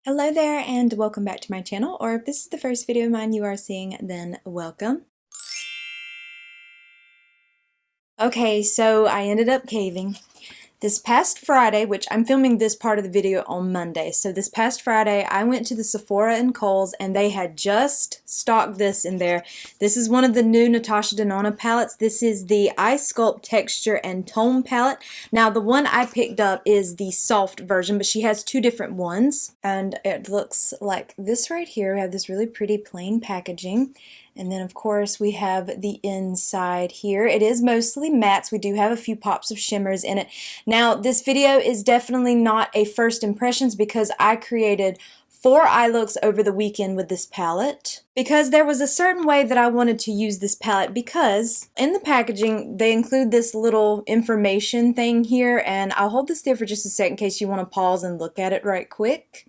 Hello there and welcome back to my channel, or if this is the first video of mine you are seeing, then welcome. Okay, so I ended up caving. This past Friday, which I'm filming this part of the video on Monday, so this past Friday I went to the Sephora and Kohl's and they had just stocked this in there. This is one of the new Natasha Denona palettes. This is the Eye Sculpt Texture and Tone palette. Now the one I picked up is the soft version, but she has two different ones. And it looks like this right here. We have this really pretty plain packaging. And then of course we have the inside here. It is mostly mattes. We do have a few pops of shimmers in it. Now this video is definitely not a first impressions because I created 4 eye looks over the weekend with this palette because there was a certain way that I wanted to use this palette, because in the packaging they include this little information thing here, and I'll hold this there for just a second in case you want to pause and look at it right quick.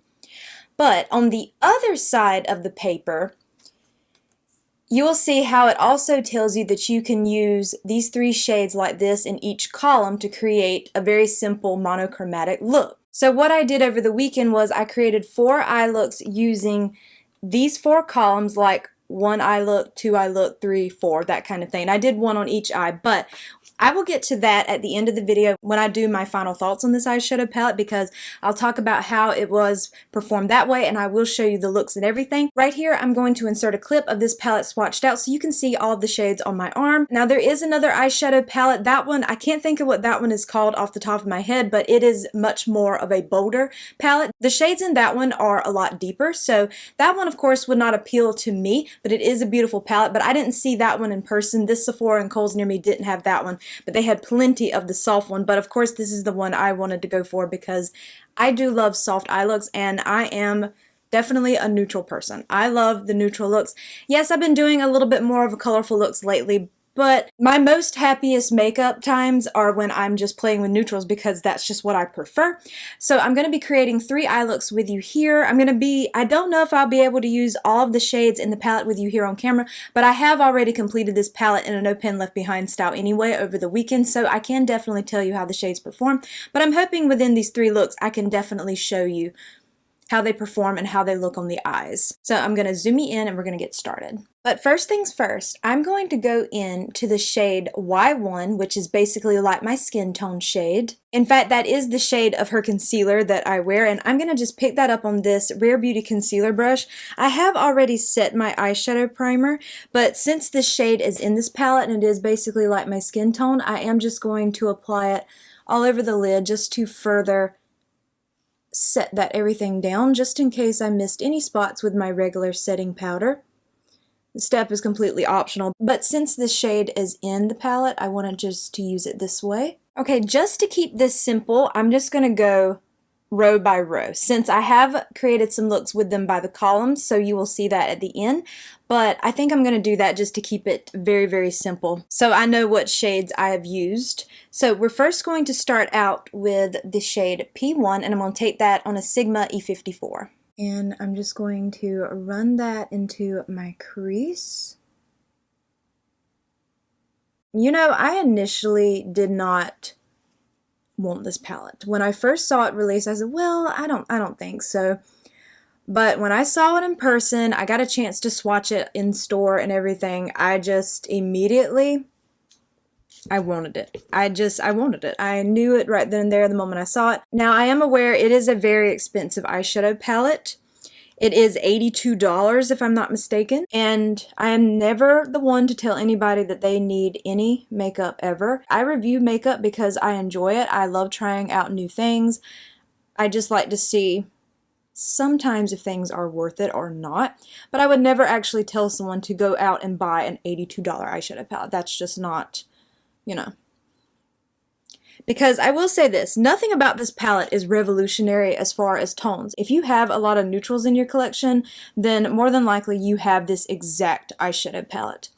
But on the other side of the paper you will see how it also tells you that you can use these 3 shades like this in each column to create a very simple monochromatic look. So what I did over the weekend was I created 4 eye looks using these 4 columns, like 1 eye look, 2 eye look, 3, 4, that kind of thing. I did 1 on each eye, but I will get to that at the end of the video when I do my final thoughts on this eyeshadow palette, because I'll talk about how it was performed that way and I will show you the looks and everything. Right here I'm going to insert a clip of this palette swatched out so you can see all the shades on my arm. Now there is another eyeshadow palette. That one, I can't think of what that one is called off the top of my head, but it is much more of a bolder palette. The shades in that one are a lot deeper, so that one of course would not appeal to me, but it is a beautiful palette. But I didn't see that one in person. This Sephora and Kohl's near me didn't have that one, but they had plenty of the soft one. But of course this is the one I wanted to go for because I do love soft eye looks and I am definitely a neutral person. I love the neutral looks. Yes, I've been doing a little bit more of a colorful looks lately, but my most happiest makeup times are when I'm just playing with neutrals because that's just what I prefer. So I'm going to be creating 3 eye looks with you here. I don't know if I'll be able to use all of the shades in the palette with you here on camera, but I have already completed this palette in a no pen left behind style anyway over the weekend, so I can definitely tell you how the shades perform. But I'm hoping within these 3 looks I can definitely show you how they perform and how they look on the eyes. So I'm going to zoom me in and we're going to get started. But first things first, I'm going to go into the shade Y1, which is basically like my skin tone shade. In fact, that is the shade of her concealer that I wear, and I'm going to just pick that up on this Rare Beauty concealer brush. I have already set my eyeshadow primer, but since this shade is in this palette and it is basically like my skin tone, I am just going to apply it all over the lid just to further set that everything down, just in case I missed any spots with my regular setting powder. The step is completely optional, but since this shade is in the palette, I wanted just to use it this way. Okay, just to keep this simple, I'm just going to go row by row, since I have created some looks with them by the columns, so you will see that at the end. But I think I'm going to do that just to keep it very, very simple, so I know what shades I have used. So we're first going to start out with the shade P1, and I'm going to take that on a Sigma E54. And I'm just going to run that into my crease. You know, I initially did not want this palette. When I first saw it released, I said, well, I don't think so. But when I saw it in person, I got a chance to swatch it in store and everything. I just immediately, I wanted it. I wanted it. I knew it right then and there the moment I saw it. Now, I am aware it is a very expensive eyeshadow palette. It is $82 if I'm not mistaken, and I am never the one to tell anybody that they need any makeup ever. I review makeup because I enjoy it. I love trying out new things. I just like to see sometimes if things are worth it or not, but I would never actually tell someone to go out and buy an $82 eyeshadow palette. That's just not, you know. Because I will say this, nothing about this palette is revolutionary as far as tones. If you have a lot of neutrals in your collection, then more than likely you have this exact eyeshadow palette.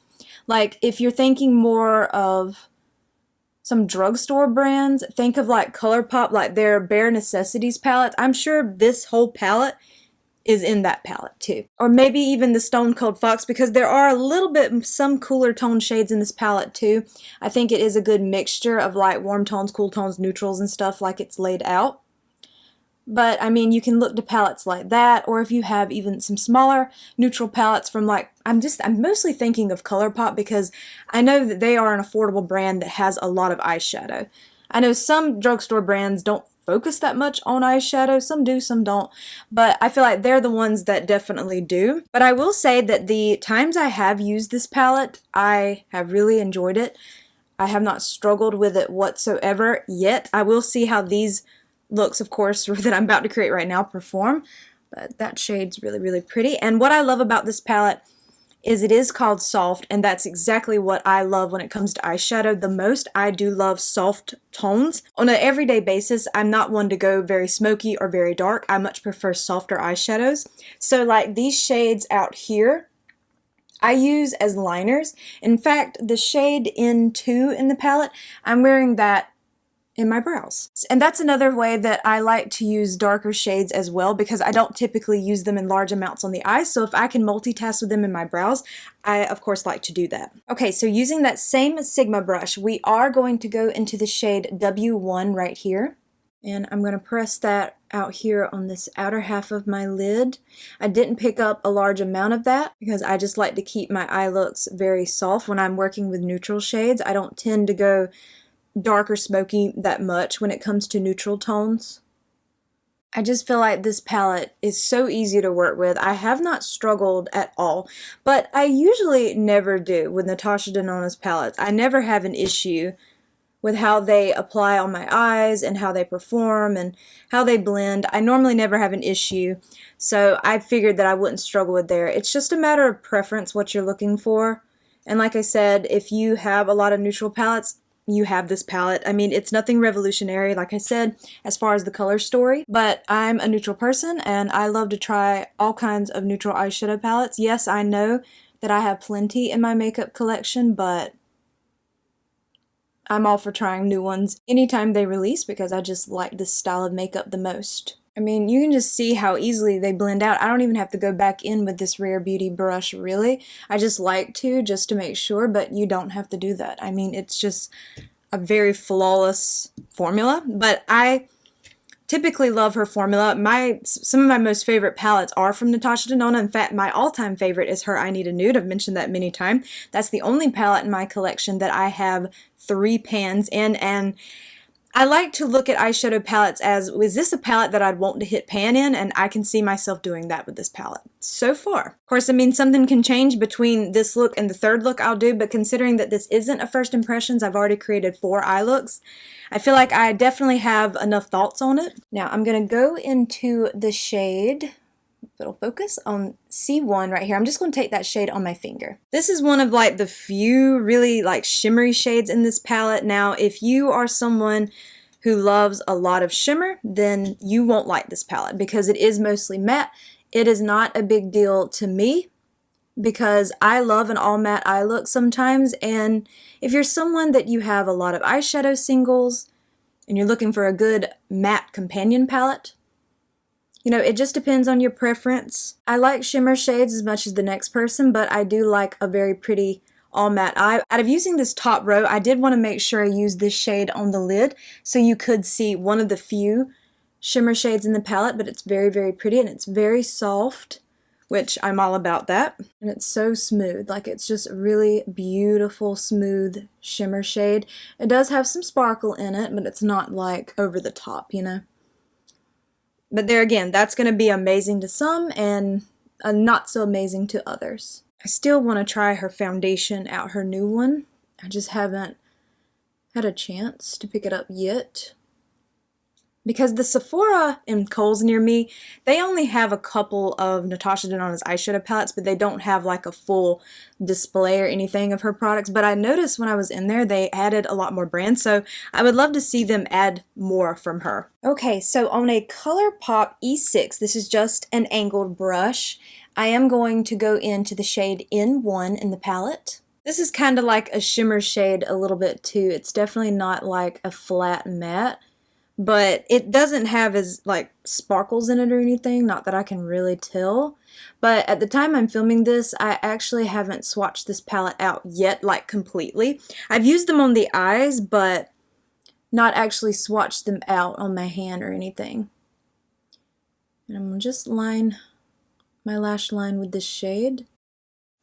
Like, if you're thinking more of some drugstore brands, think of like ColourPop, like their Bare Necessities palettes. I'm sure this whole palette is in that palette too. Or maybe even the Stone Cold Fox, because there are a little bit, some cooler tone shades in this palette too. I think it is a good mixture of like warm tones, cool tones, neutrals and stuff like it's laid out. But I mean, you can look to palettes like that, or if you have even some smaller neutral palettes from like, I'm mostly thinking of ColourPop because I know that they are an affordable brand that has a lot of eyeshadow. I know some drugstore brands don't focus that much on eyeshadow, some do, some don't, but I feel like they're the ones that definitely do. But I will say that the times I have used this palette, I have really enjoyed it. I have not struggled with it whatsoever yet. I will see how these looks, of course, that I'm about to create right now perform, but that shade's really, really pretty. And what I love about this palette is it is called soft, and that's exactly what I love when it comes to eyeshadow the most. I do love soft tones. On an everyday basis, I'm not one to go very smoky or very dark. I much prefer softer eyeshadows. So like these shades out here, I use as liners. In fact, the shade N2 in the palette, I'm wearing that in my brows. And that's another way that I like to use darker shades as well, because I don't typically use them in large amounts on the eyes, so if I can multitask with them in my brows, I of course like to do that. Okay, so using that same Sigma brush, we are going to go into the shade W1 right here. And I'm going to press that out here on this outer half of my lid. I didn't pick up a large amount of that because I just like to keep my eye looks very soft when I'm working with neutral shades. I don't tend to go dark or smoky that much when it comes to neutral tones. I just feel like this palette is so easy to work with. I have not struggled at all, but I usually never do with Natasha Denona's palettes. I never have an issue with how they apply on my eyes and how they perform and how they blend. I normally never have an issue, so I figured that I wouldn't struggle with there. It's just a matter of preference, what you're looking for. And like I said, if you have a lot of neutral palettes, you have this palette. I mean, it's nothing revolutionary, like I said, as far as the color story, but I'm a neutral person and I love to try all kinds of neutral eyeshadow palettes. Yes, I know that I have plenty in my makeup collection, but I'm all for trying new ones anytime they release because I just like this style of makeup the most. I mean, you can just see how easily they blend out. I don't even have to go back in with this Rare Beauty brush, really. I just like to, just to make sure, but you don't have to do that. I mean, it's just a very flawless formula, but I typically love her formula. Some of my most favorite palettes are from Natasha Denona. In fact, my all-time favorite is her I Need a Nude. I've mentioned that many times. That's the only palette in my collection that I have 3 pans in, and I like to look at eyeshadow palettes as, is this a palette that I'd want to hit pan in? And I can see myself doing that with this palette so far. Of course, I mean, something can change between this look and the third look I'll do, but considering that this isn't a first impressions, I've already created 4 eye looks. I feel like I definitely have enough thoughts on it. Now I'm going to go into the shade, if it'll focus, on C1 right here. I'm just going to take that shade on my finger. This is one of like the few really like shimmery shades in this palette. Now, if you are someone who loves a lot of shimmer, then you won't like this palette because it is mostly matte. It is not a big deal to me because I love an all matte eye look sometimes, and if you're someone that you have a lot of eyeshadow singles and you're looking for a good matte companion palette, you know, it just depends on your preference. I like shimmer shades as much as the next person, but I do like a very pretty all matte eye. Out of using this top row, I did want to make sure I used this shade on the lid so you could see one of the few shimmer shades in the palette, but it's very, very pretty and it's very soft, which I'm all about that. And it's so smooth, like it's just a really beautiful, smooth shimmer shade. It does have some sparkle in it, but it's not like over the top, you know. But there again, that's going to be amazing to some and not so amazing to others. I still want to try her foundation out, her new one. I just haven't had a chance to pick it up yet. Because the Sephora and Kohl's near me, they only have a couple of Natasha Denona's eyeshadow palettes, but they don't have like a full display or anything of her products. But I noticed when I was in there, they added a lot more brands, so I would love to see them add more from her. Okay, so on a ColourPop E6, this is just an angled brush, I am going to go into the shade N1 in the palette. This is kind of like a shimmer shade a little bit too. It's definitely not like a flat matte, but it doesn't have as like sparkles in it or anything, not that I can really tell. But at the time I'm filming this, I actually haven't swatched this palette out yet, like completely. I've used them on the eyes, but not actually swatched them out on my hand or anything. And I'm going to just line my lash line with this shade.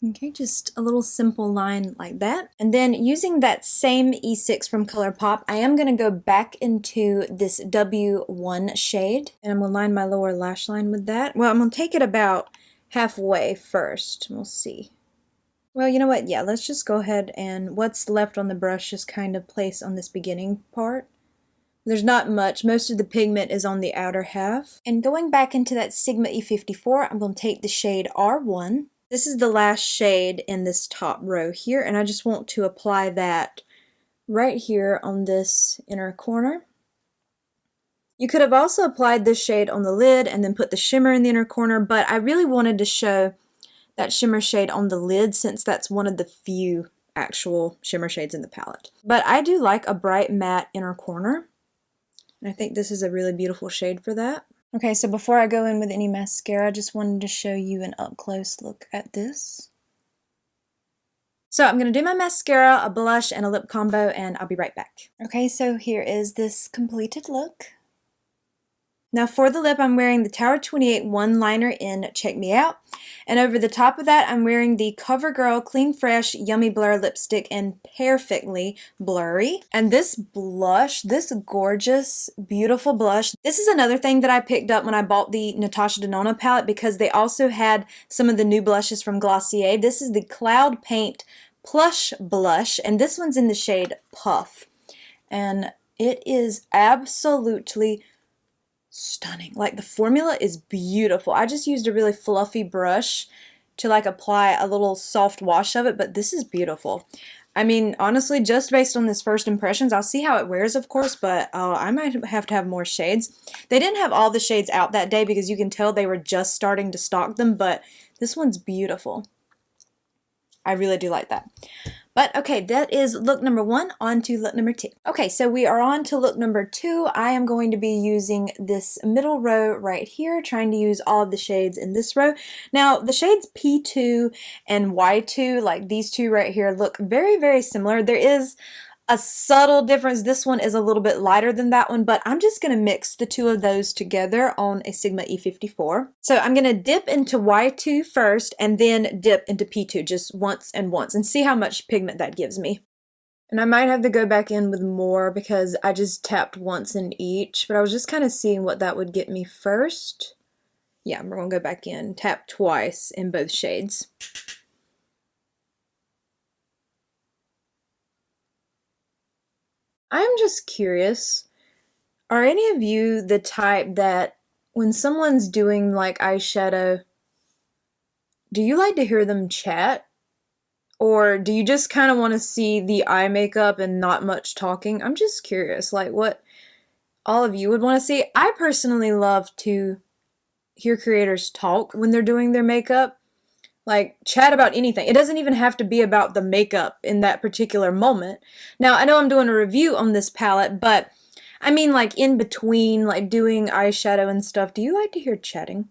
Okay, just a little simple line like that. And then using that same E6 from ColourPop, I am going to go back into this W1 shade. And I'm going to line my lower lash line with that. Well, I'm going to take it about halfway first. We'll see. Well, you know what? Yeah, let's just go ahead and what's left on the brush just kind of place on this beginning part. There's not much. Most of the pigment is on the outer half. And going back into that Sigma E54, I'm going to take the shade R1. This is the last shade in this top row here, and I just want to apply that right here on this inner corner. You could have also applied this shade on the lid and then put the shimmer in the inner corner, but I really wanted to show that shimmer shade on the lid since that's one of the few actual shimmer shades in the palette. But I do like a bright matte inner corner, and I think this is a really beautiful shade for that. Okay, so before I go in with any mascara, I just wanted to show you an up-close look at this. So I'm going to do my mascara, a blush, and a lip combo, and I'll be right back. Okay, so here is this completed look. Now for the lip, I'm wearing the Tower 28 One Liner in Check Me Out. And over the top of that, I'm wearing the CoverGirl Clean Fresh Yummy Blur Lipstick in Perfectly Blurry. And this blush, this gorgeous, beautiful blush, this is another thing that I picked up when I bought the Natasha Denona palette because they also had some of the new blushes from Glossier. This is the Cloud Paint Plush Blush, and this one's in the shade Puff. And it is absolutely stunning. Like, the formula is beautiful. I just used a really fluffy brush to like apply a little soft wash of it, but this is beautiful. I mean, honestly, just based on this first impressions, I'll see how it wears, of course, but I might have to have more shades. They didn't have all the shades out that day because you can tell they were just starting to stock them, but this one's beautiful. I really do like that. But okay, that is look number one. On to look number two. Okay, so we are on to look number two. I am going to be using this middle row right here, trying to use all of the shades in this row. Now, the shades P2 and Y2, like these two right here, look very, very similar. There is a subtle difference. This one is a little bit lighter than that one, but I'm just going to mix the two of those together on a Sigma E54. So I'm going to dip into Y2 first and then dip into P2 just once and see how much pigment that gives me. And I might have to go back in with more because I just tapped once in each, but I was just kind of seeing what that would get me first. Yeah, we're going to go back in, tap twice in both shades. I'm just curious, are any of you the type that when someone's doing like eyeshadow, do you like to hear them chat? Or do you just kind of want to see the eye makeup and not much talking? I'm just curious, like what all of you would want to see. I personally love to hear creators talk when they're doing their makeup. Like, chat about anything. It doesn't even have to be about the makeup in that particular moment. Now, I know I'm doing a review on this palette, but I mean, like, in between, like, doing eyeshadow and stuff, do you like to hear chatting?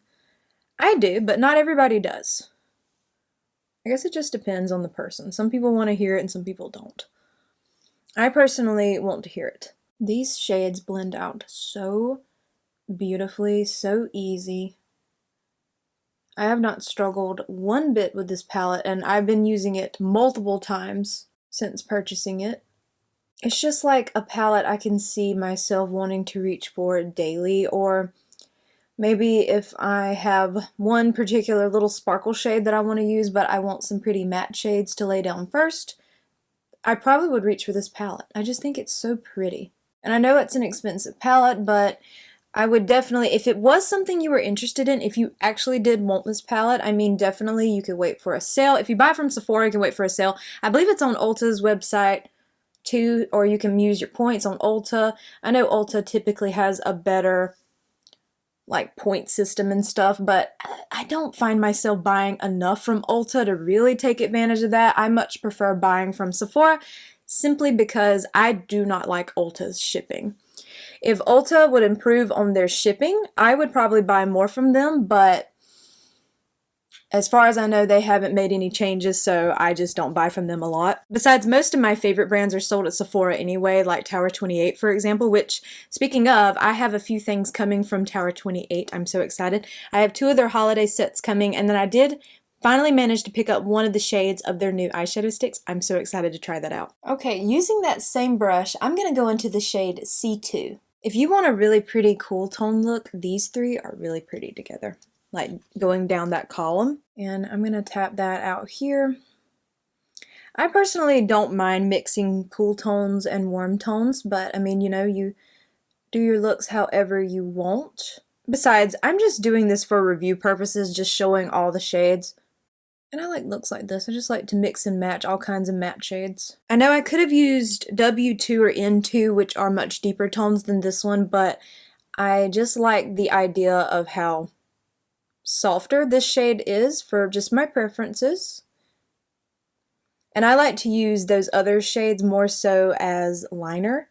I do, but not everybody does. I guess it just depends on the person. Some people want to hear it and some people don't. I personally want to hear it. These shades blend out so beautifully, so easy. I have not struggled one bit with this palette, and I've been using it multiple times since purchasing it. It's just like a palette I can see myself wanting to reach for daily, or maybe if I have one particular little sparkle shade that I want to use, but I want some pretty matte shades to lay down first, I probably would reach for this palette. I just think it's so pretty. And I know it's an expensive palette, but I would definitely, if it was something you were interested in, if you actually did want this palette, I mean, definitely you could wait for a sale. If you buy from Sephora, you can wait for a sale. I believe it's on Ulta's website too, or you can use your points on Ulta. I know Ulta typically has a better like point system and stuff, but I don't find myself buying enough from Ulta to really take advantage of that. I much prefer buying from Sephora simply because I do not like Ulta's shipping. If Ulta would improve on their shipping, I would probably buy more from them, but As far as I know, they haven't made any changes, so I just don't buy from them a lot. Besides, most of my favorite brands are sold at Sephora anyway, like Tower 28, for example, which, speaking of, I have a few things coming from Tower 28. I'm so excited. I have 2 of their holiday sets coming, and then I did finally manage to pick up one of the shades of their new eyeshadow sticks. I'm so excited to try that out. Okay, using that same brush, I'm going to go into the shade C2. If you want a really pretty cool tone look, these 3 are really pretty together. Like going down that column, and I'm gonna tap that out here. I personally don't mind mixing cool tones and warm tones, but I mean, you know, you do your looks however you want. Besides, I'm just doing this for review purposes, just showing all the shades. And I like looks like this. I just like to mix and match all kinds of matte shades. I know I could have used W2 or N2, which are much deeper tones than this one, but I just like the idea of how softer this shade is for just my preferences. And I like to use those other shades more so as liner.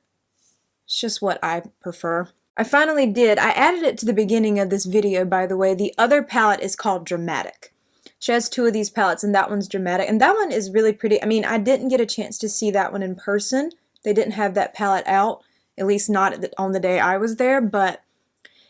It's just what I prefer. I finally did. I added it to the beginning of this video, by the way. The other palette is called Dramatic. She has 2 of these palettes, and that one's Dramatic. And that one is really pretty. I mean, I didn't get a chance to see that one in person. They didn't have that palette out, at least not on the day I was there, but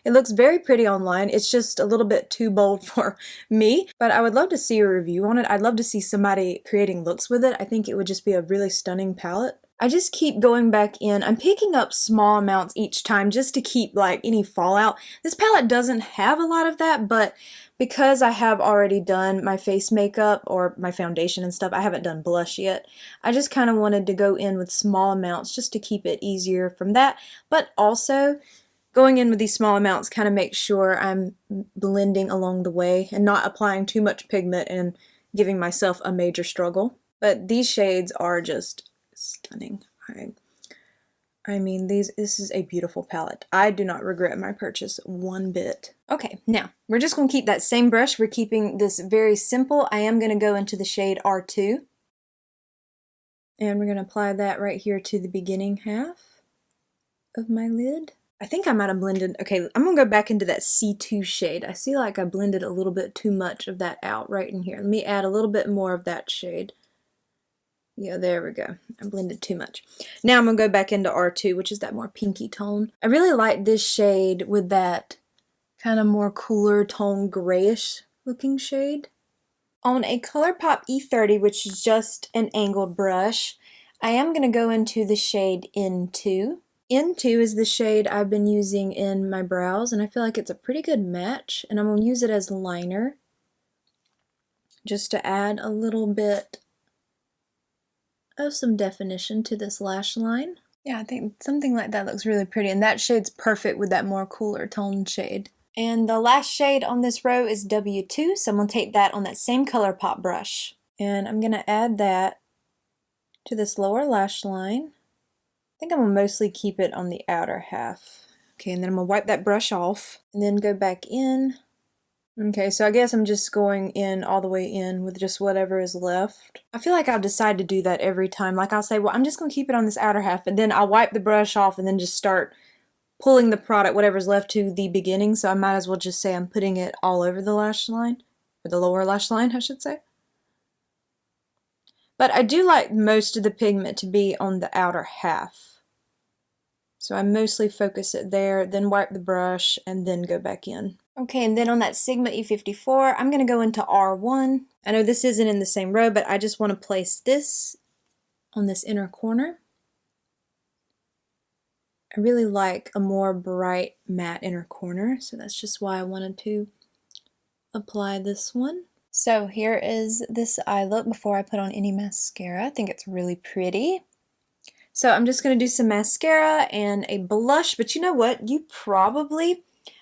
it looks very pretty online. It's just a little bit too bold for me, but I would love to see a review on it. I'd love to see somebody creating looks with it. I think it would just be a really stunning palette. I just keep going back in. I'm picking up small amounts each time just to keep like any fallout. This palette doesn't have a lot of that, but because I have already done my face makeup or my foundation and stuff, I haven't done blush yet. I just kind of wanted to go in with small amounts just to keep it easier from that, but also going in with these small amounts kind of makes sure I'm blending along the way and not applying too much pigment and giving myself a major struggle. But these shades are just stunning. I mean, this is a beautiful palette. I do not regret my purchase one bit. Okay, now, we're just going to keep that same brush. We're keeping this very simple. I am going to go into the shade R2. And we're going to apply that right here to the beginning half of my lid. I think I might have blended, okay, I'm going to go back into that C2 shade. I see like I blended a little bit too much of that out right in here. Let me add a little bit more of that shade. Yeah, there we go. I blended too much. Now I'm going to go back into R2, which is that more pinky tone. I really like this shade with that kind of more cooler tone grayish looking shade. On a ColourPop E30, which is just an angled brush, I am going to go into the shade N2. N2 is the shade I've been using in my brows, and I feel like it's a pretty good match, and I'm going to use it as liner just to add a little bit of some definition to this lash line. Yeah, I think something like that looks really pretty, and that shade's perfect with that more cooler tone shade. And the last shade on this row is W2, so I'm going to take that on that same ColourPop brush. And I'm going to add that to this lower lash line. I think I'm going to mostly keep it on the outer half. Okay, and then I'm going to wipe that brush off and then go back in. Okay, so I guess I'm just going in all the way in with just whatever is left. I feel like I'll decide to do that every time. Like I'll say, well, I'm just going to keep it on this outer half, and then I'll wipe the brush off and then just start pulling the product, whatever's left, to the beginning. So I might as well just say I'm putting it all over the lash line, or the lower lash line, I should say. But I do like most of the pigment to be on the outer half. So I mostly focus it there, then wipe the brush, and then go back in. Okay, and then on that Sigma E54, I'm going to go into R1. I know this isn't in the same row, but I just want to place this on this inner corner. I really like a more bright matte inner corner, so that's just why I wanted to apply this one. So here is this eye look before I put on any mascara. I think it's really pretty. So I'm just going to do some mascara and a blush, but you know what?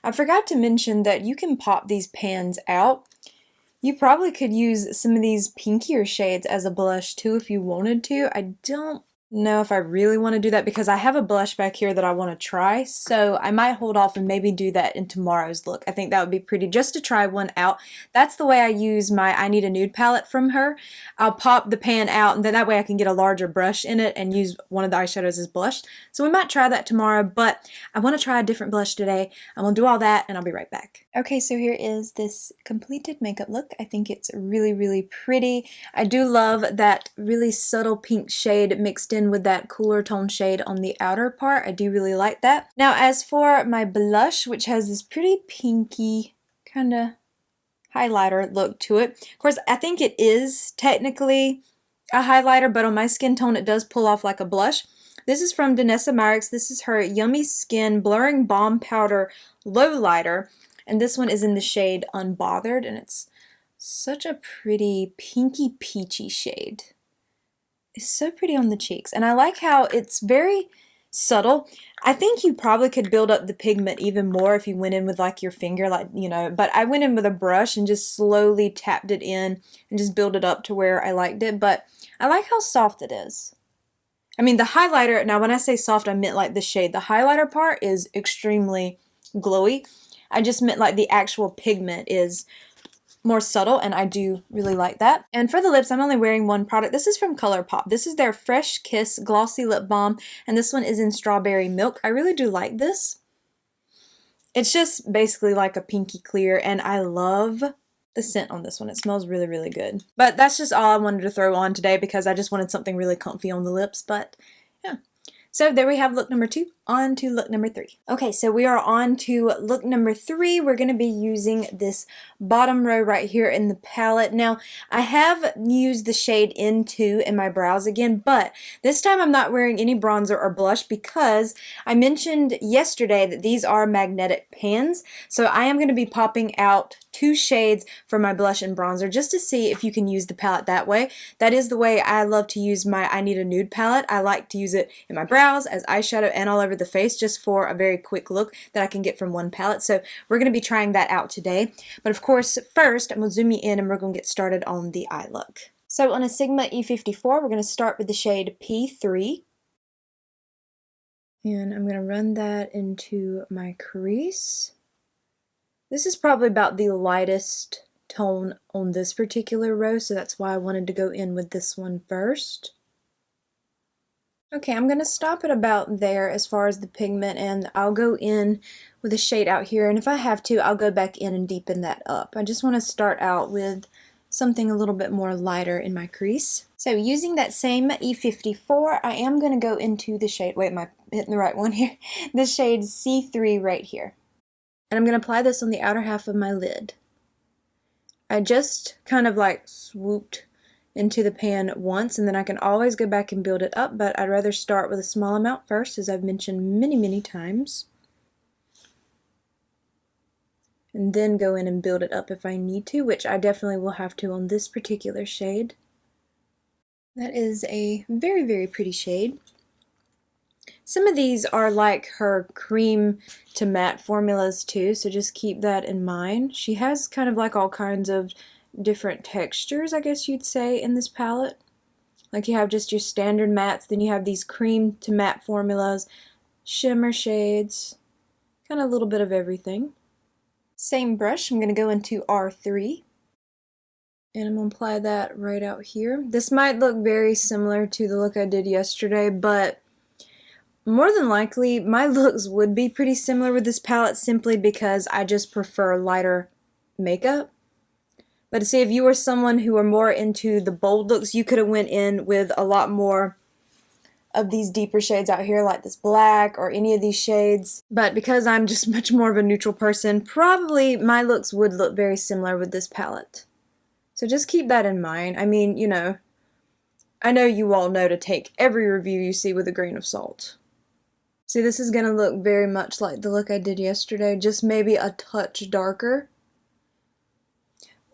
I forgot to mention that you can pop these pans out. You probably could use some of these pinkier shades as a blush too if you wanted to. I don't know if I really want to do that because I have a blush back here that I want to try, so I might hold off and maybe do that in tomorrow's look. I think that would be pretty, just to try one out. That's the way I use my I Need a Nude palette from her. I'll pop the pan out, and then that way I can get a larger brush in it and use one of the eyeshadows as blush. So we might try that tomorrow, but I want to try a different blush today. I'm going to do all that and I'll be right back. Okay, so here is this completed makeup look. I think it's really, really pretty. I do love that really subtle pink shade mixed in with that cooler tone shade on the outer part. I do really like that. Now, as for my blush, which has this pretty pinky kind of highlighter look to it. Of course, I think it is technically a highlighter, but on my skin tone, it does pull off like a blush. This is from Danessa Myricks. This is her Yummy Skin Blurring Balm Powder Lowlighter. And this one is in the shade Unbothered, and it's such a pretty pinky peachy shade. It's so pretty on the cheeks, and I like how it's very subtle. I think you probably could build up the pigment even more if you went in with like your finger, like, you know, but I went in with a brush and just slowly tapped it in and just built it up to where I liked it, but I like how soft it is. I mean, the highlighter, now when I say soft, I meant like the shade. The highlighter part is extremely glowy. I just meant like the actual pigment is more subtle, and I do really like that. And for the lips, I'm only wearing one product. This is from ColourPop. This is their Fresh Kiss Glossy Lip Balm, and this one is in Strawberry Milk. I really do like this. It's just basically like a pinky clear, and I love the scent on this one. It smells really, really good. But that's just all I wanted to throw on today because I just wanted something really comfy on the lips, but yeah. So there we have look number 2. On to look number 3. Okay, so we are on to look number 3. We're going to be using this bottom row right here in the palette. Now, I have used the shade N2 in my brows again, but this time I'm not wearing any bronzer or blush because I mentioned yesterday that these are magnetic pans. So I am going to be popping out 2 shades for my blush and bronzer just to see if you can use the palette that way. That is the way I love to use my I Need a Nude palette. I like to use it in my brows, as eyeshadow, and all over the face just for a very quick look that I can get from one palette. So we're going to be trying that out today. But of course, first I'm going to zoom you in and we're going to get started on the eye look. So on a Sigma E54, we're going to start with the shade P3. And I'm going to run that into my crease. This is probably about the lightest tone on this particular row, so that's why I wanted to go in with this one first. Okay, I'm going to stop it about there as far as the pigment, and I'll go in with a shade out here, and if I have to, I'll go back in and deepen that up. I just want to start out with something a little bit more lighter in my crease. So using that same E54, I am going to go into the shade, wait, am I hitting the right one here? The shade C3 right here. And I'm going to apply this on the outer half of my lid. I just kind of like swooped into the pan once, and then I can always go back and build it up, but I'd rather start with a small amount first, as I've mentioned many, many times. And then go in and build it up if I need to, which I definitely will have to on this particular shade. That is a very, very pretty shade. Some of these are like her cream to matte formulas too, so just keep that in mind. She has kind of like all kinds of different textures, I guess you'd say, in this palette. Like you have just your standard mattes, then you have these cream to matte formulas, shimmer shades, kind of a little bit of everything. Same brush, I'm going to go into R3. And I'm going to apply that right out here. This might look very similar to the look I did yesterday, but more than likely, my looks would be pretty similar with this palette simply because I just prefer lighter makeup. But to say if you were someone who are more into the bold looks, you could have went in with a lot more of these deeper shades out here, like this black or any of these shades. But because I'm just much more of a neutral person, probably my looks would look very similar with this palette. So just keep that in mind. I mean, you know, I know you all know to take every review you see with a grain of salt. See, this is going to look very much like the look I did yesterday, just maybe a touch darker.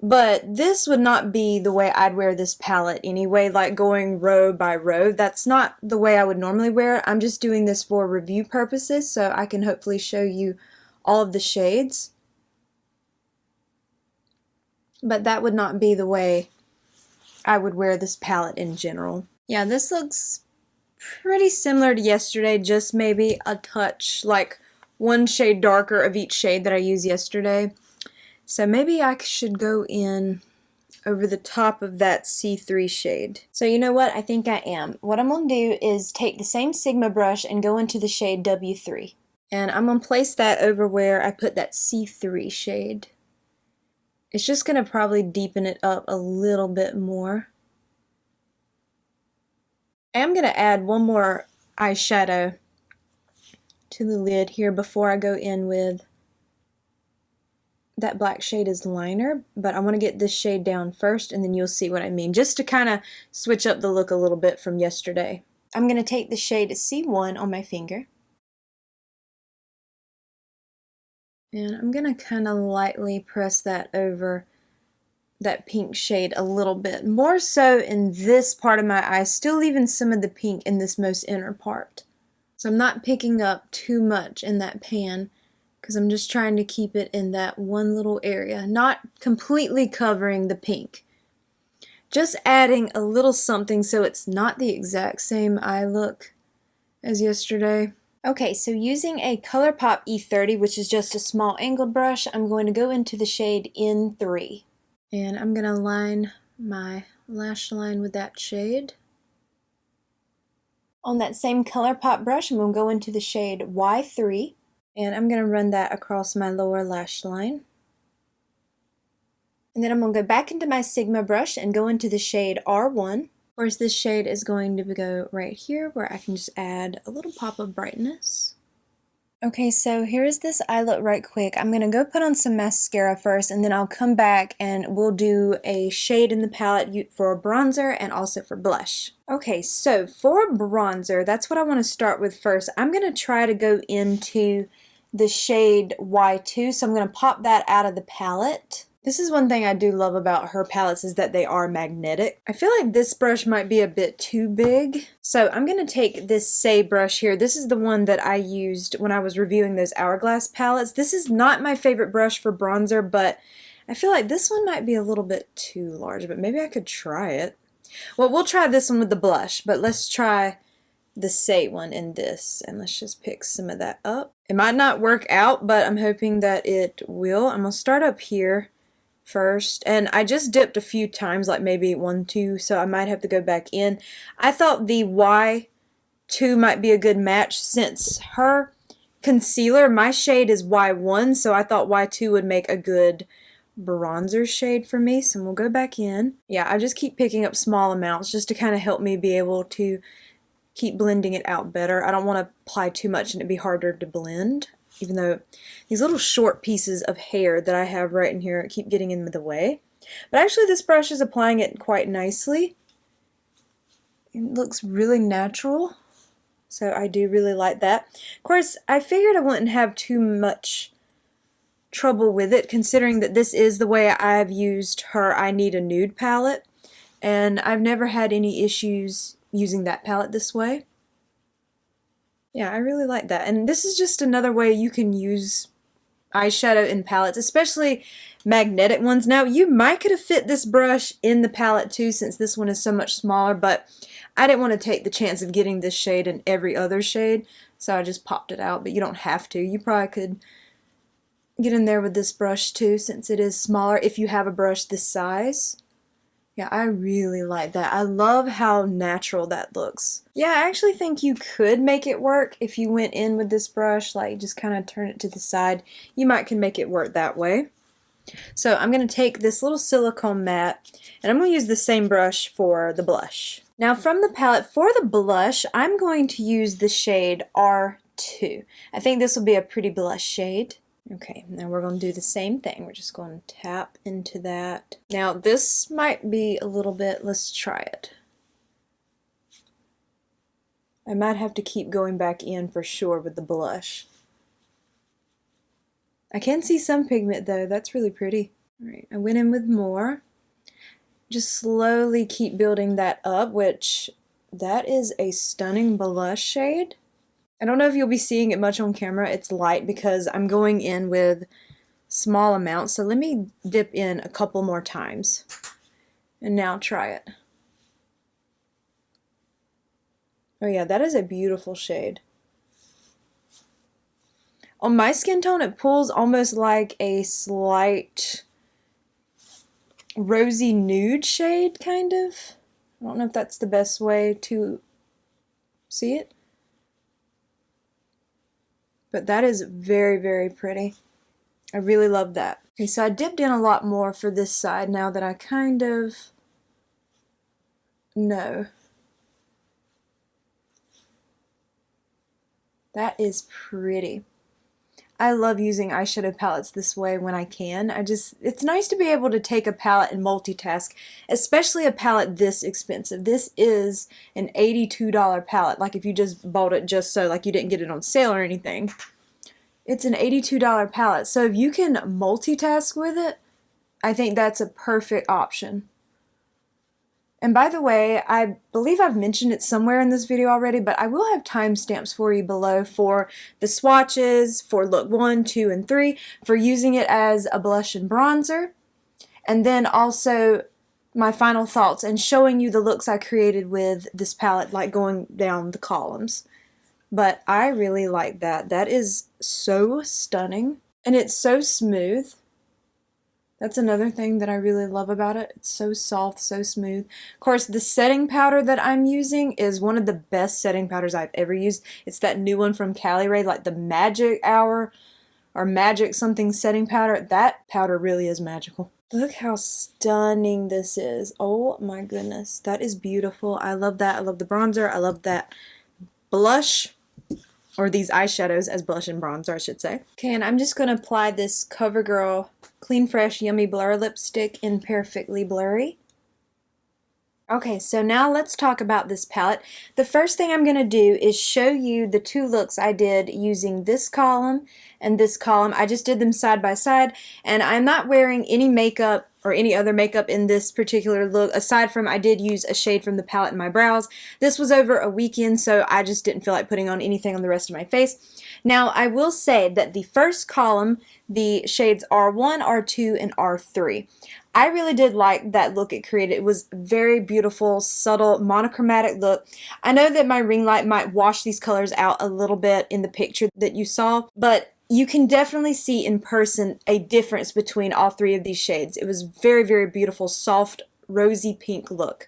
But this would not be the way I'd wear this palette anyway, like going row by row. That's not the way I would normally wear it. I'm just doing this for review purposes, so I can hopefully show you all of the shades. But that would not be the way I would wear this palette in general. Yeah, this looks pretty similar to yesterday, just maybe a touch, like one shade darker of each shade that I used yesterday. So maybe I should go in over the top of that C3 shade. So you know what? I think I am. What I'm going to do is take the same Sigma brush and go into the shade W3. And I'm going to place that over where I put that C3 shade. It's just going to probably deepen it up a little bit more. I'm going to add one more eyeshadow to the lid here before I go in with that black shade as liner, but I want to get this shade down first and then you'll see what I mean, just to kind of switch up the look a little bit from yesterday. I'm going to take the shade C1 on my finger and I'm going to kind of lightly press that over that pink shade a little bit, more so in this part of my eye, still leaving some of the pink in this most inner part. So I'm not picking up too much in that pan because I'm just trying to keep it in that one little area, not completely covering the pink. Just adding a little something so it's not the exact same eye look as yesterday. Okay, so using a ColourPop E30, which is just a small angled brush, I'm going to go into the shade N3. And I'm going to line my lash line with that shade. On that same ColourPop brush, I'm going to go into the shade Y3. And I'm going to run that across my lower lash line. And then I'm going to go back into my Sigma brush and go into the shade R1. Of course, this shade is going to go right here where I can just add a little pop of brightness. Okay, so here's this eye look right quick. I'm going to go put on some mascara first and then I'll come back and we'll do a shade in the palette for bronzer and also for blush. Okay, so for bronzer, that's what I want to start with first. I'm going to try to go into the shade Y2, so I'm going to pop that out of the palette. This is one thing I do love about her palettes is that they are magnetic. I feel like this brush might be a bit too big. So I'm going to take this Say brush here. This is the one that I used when I was reviewing those Hourglass palettes. This is not my favorite brush for bronzer, but I feel like this one might be a little bit too large, but maybe I could try it. Well, we'll try this one with the blush, but let's try the Say one in this, and let's just pick some of that up. It might not work out, but I'm hoping that it will. I'm going to start up here first, and I just dipped a few times, like maybe 1, 2, so I might have to go back in. I thought the Y2 might be a good match since her concealer, my shade is Y1, so I thought Y2 would make a good bronzer shade for me, so we'll go back in. Yeah, I just keep picking up small amounts just to kind of help me be able to keep blending it out better. I don't want to apply too much and it'd be harder to blend, even though these little short pieces of hair that I have right in here keep getting in the way. But actually this brush is applying it quite nicely. It looks really natural, so I do really like that. Of course, I figured I wouldn't have too much trouble with it, considering that this is the way I've used her I Need a Nude palette, and I've never had any issues using that palette this way. Yeah, I really like that. And this is just another way you can use eyeshadow in palettes, especially magnetic ones. Now, you might could have fit this brush in the palette too, since this one is so much smaller, but I didn't want to take the chance of getting this shade in every other shade, so I just popped it out, but you don't have to. You probably could get in there with this brush too, since it is smaller if you have a brush this size. Yeah, I really like that. I love how natural that looks. Yeah, I actually think you could make it work if you went in with this brush, like just kind of turn it to the side. You might can make it work that way. So I'm going to take this little silicone matte, and I'm going to use the same brush for the blush. Now from the palette, for the blush, I'm going to use the shade R2. I think this will be a pretty blush shade. Okay, now we're going to do the same thing. We're just going to tap into that. Now this might be a little bit, let's try it. I might have to keep going back in for sure with the blush. I can see some pigment though, that's really pretty. Alright, I went in with more. Just slowly keep building that up, which that is a stunning blush shade. I don't know if you'll be seeing it much on camera. It's light because I'm going in with small amounts. So let me dip in a couple more times. And now try it. Oh yeah, that is a beautiful shade. On my skin tone, it pulls almost like a slight rosy nude shade, kind of. I don't know if that's the best way to see it. But that is very, very pretty. I really love that. Okay, so I dipped in a lot more for this side now that I kind of know. That is pretty. I love using eyeshadow palettes this way when I can. It's nice to be able to take a palette and multitask, especially a palette this expensive. This is an $82 palette, like if you just bought it just so, like you didn't get it on sale or anything. It's an $82 palette, so if you can multitask with it, I think that's a perfect option. And by the way, I believe I've mentioned it somewhere in this video already, but I will have timestamps for you below for the swatches, for look 1, 2, and 3, for using it as a blush and bronzer, and then also my final thoughts and showing you the looks I created with this palette, like going down the columns. But I really like that. That is so stunning, and it's so smooth. That's another thing that I really love about it. It's so soft, so smooth. Of course, the setting powder that I'm using is one of the best setting powders I've ever used. It's that new one from Cali Ray, like the Magic Hour or Magic something setting powder. That powder really is magical. Look how stunning this is. Oh my goodness. That is beautiful. I love that. I love the bronzer. I love that blush. Or these eyeshadows as blush and bronzer, I should say. Okay, and I'm just going to apply this CoverGirl Clean Fresh Yummy Blur Lipstick in Perfectly Blurry. Okay, so now let's talk about this palette. The first thing I'm going to do is show you the two looks I did using this column and this column. I just did them side by side, and I'm not wearing any makeup or any other makeup in this particular look, aside from I did use a shade from the palette in my brows. This was over a weekend, so I just didn't feel like putting on anything on the rest of my face. Now, I will say that the first column, the shades R1, R2, and R3. I really did like that look it created. It was very beautiful, subtle, monochromatic look. I know that my ring light might wash these colors out a little bit in the picture that you saw, but you can definitely see in person a difference between all three of these shades. It was very, very beautiful, soft, rosy pink look.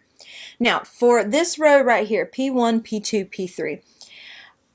Now, for this row right here, P1, P2, P3.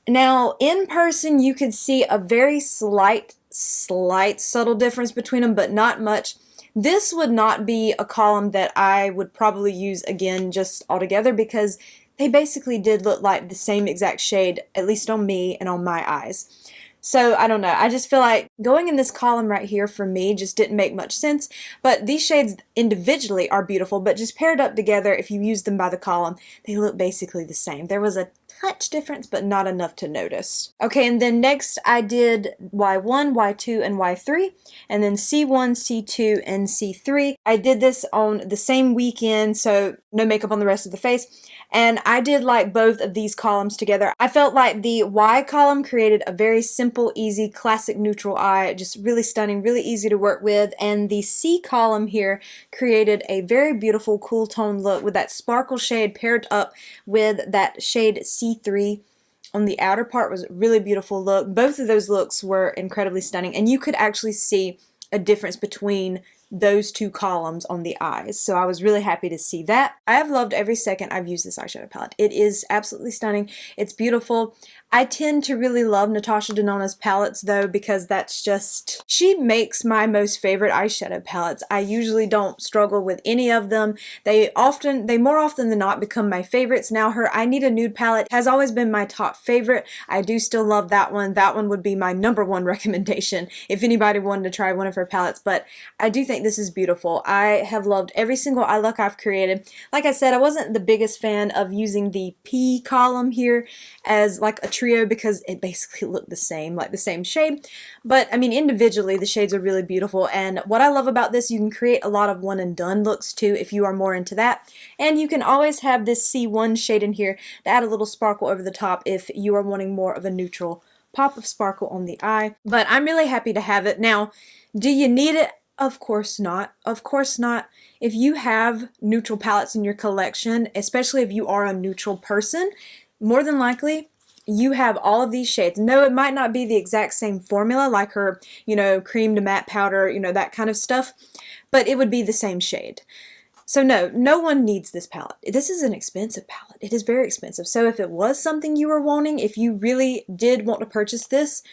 Now, in person, you could see a very slight, subtle difference between them, but not much. This would not be a column that I would probably use again just altogether because they basically did look like the same exact shade, at least on me and on my eyes. So, I don't know. I just feel like going in this column right here for me just didn't make much sense. But these shades individually are beautiful, but just paired up together, if you use them by the column, they look basically the same. There was a touch difference, but not enough to notice. Okay, and then next I did Y1, Y2, and Y3, and then C1, C2, and C3. I did this on the same weekend, so no makeup on the rest of the face. And I did like both of these columns together. I felt like the Y column created a very simple, easy, classic neutral eye, just really stunning, really easy to work with. And the C column here created a very beautiful, cool tone look with that sparkle shade paired up with that shade C3 on the outer part. Was a really beautiful look. Both of those looks were incredibly stunning, and you could actually see a difference between those two columns on the eyes. So I was really happy to see that. I have loved every second I've used this eyeshadow palette. It is absolutely stunning. It's beautiful. I tend to really love Natasha Denona's palettes though, because that's just, she makes my most favorite eyeshadow palettes. I usually don't struggle with any of them. They more often than not become my favorites. Now her I Need a Nude palette has always been my top favorite. I do still love that one. That one would be my #1 recommendation if anybody wanted to try one of her palettes, but I do think this is beautiful. I have loved every single eye look I've created. Like I said, I wasn't the biggest fan of using the P column here as like a trio because it basically looked the same, like the same shade. But I mean, individually, the shades are really beautiful. And what I love about this, you can create a lot of one and done looks too if you are more into that. And you can always have this C1 shade in here to add a little sparkle over the top if you are wanting more of a neutral pop of sparkle on the eye. But I'm really happy to have it. Now, do you need it? Of course not. Of course not. If you have neutral palettes in your collection, especially if you are a neutral person, more than likely you have all of these shades. No, it might not be the exact same formula like her, you know, cream to matte powder, you know, that kind of stuff, but it would be the same shade. So no one needs this palette. This is an expensive palette. It is very expensive. So if it was something you were wanting, if you really did want to purchase this,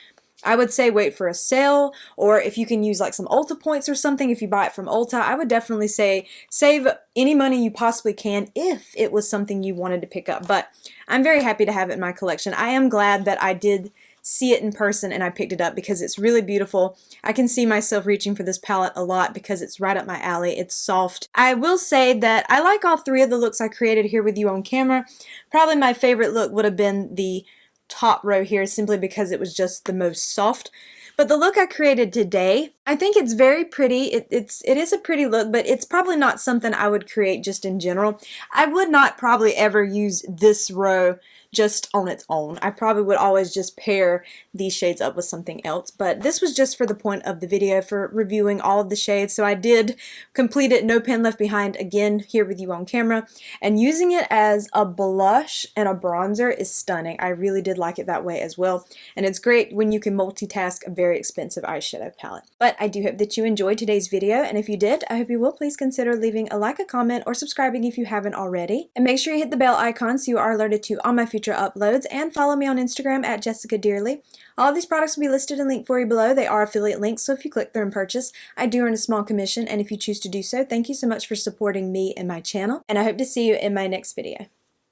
I would say wait for a sale, or if you can use like some Ulta points or something, if you buy it from Ulta, I would definitely say save any money you possibly can if it was something you wanted to pick up. But I'm very happy to have it in my collection. I am glad that I did see it in person and I picked it up because it's really beautiful. I can see myself reaching for this palette a lot because it's right up my alley. It's soft. I will say that I like all three of the looks I created here with you on camera. Probably my favorite look would have been the top row here simply because it was just the most soft. But the look I created today, I think it's very pretty. It is a pretty look, but it's probably not something I would create just in general. I would not probably ever use this row just on its own. I probably would always just pair these shades up with something else, but this was just for the point of the video, for reviewing all of the shades. So I did complete it, no pen left behind, again here with you on camera, and using it as a blush and a bronzer is stunning. I really did like it that way as well, and it's great when you can multitask a very expensive eyeshadow palette. But I do hope that you enjoyed today's video, and if you did, I hope you will please consider leaving a like, a comment, or subscribing if you haven't already, and make sure you hit the bell icon so you are alerted to all my future uploads, and follow me on Instagram at jessicadeerly. All of these products will be listed and linked for you below. They are affiliate links, so if you click through and purchase, I do earn a small commission, and if you choose to do so, thank you so much for supporting me and my channel, and I hope to see you in my next video.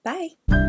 Bye!